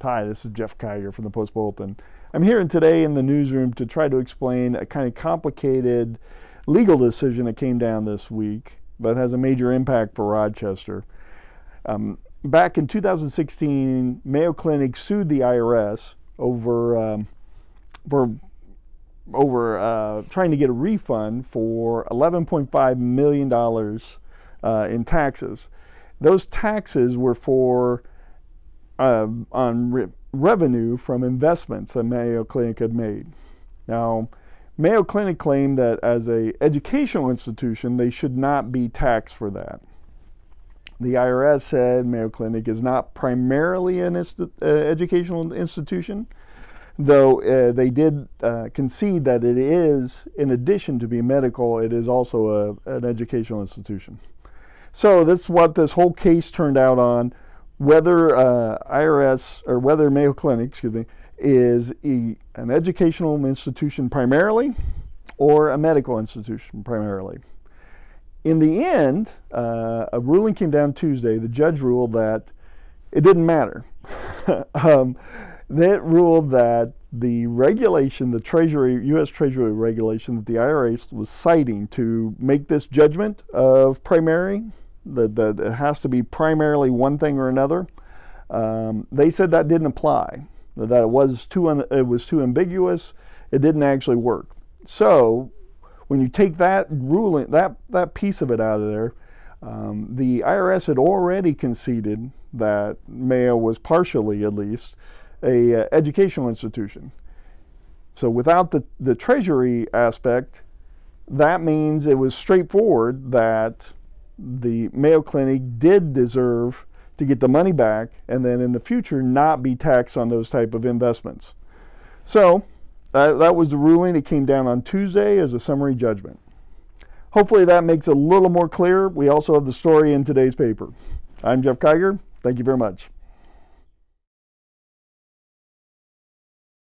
Hi, this is Jeff Kiger from the Post-Bulletin. I'm here today in the newsroom to try to explain a kind of complicated legal decision that came down this week that has a major impact for Rochester. Back in 2016, Mayo Clinic sued the IRS over trying to get a refund for $11.5 million in taxes. Those taxes were for on revenue from investments that Mayo Clinic had made. Now, Mayo Clinic claimed that as an educational institution, they should not be taxed for that. The IRS said Mayo Clinic is not primarily an educational institution, though they did concede that it is, in addition to being medical, it is also an educational institution. So that's what this whole case turned out on, whether IRS, or whether Mayo Clinic, is an educational institution primarily or a medical institution primarily. In the end, a ruling came down Tuesday. The judge ruled that it didn't matter. That ruled that the regulation, the U.S. Treasury regulation that the IRS was citing to make this judgment of primary, that it has to be primarily one thing or another, they said that didn't apply, that it was too ambiguous, it didn't actually work. So when you take that ruling, that piece of it out of there, the IRS had already conceded that Mayo was partially, at least, a educational institution. So without the Treasury aspect, that means it was straightforward that the Mayo Clinic did deserve to get the money back and then in the future not be taxed on those type of investments. So that was the ruling. It came down on Tuesday as a summary judgment. Hopefully that makes it a little more clear. We also have the story in today's paper. I'm Jeff Kiger. Thank you very much.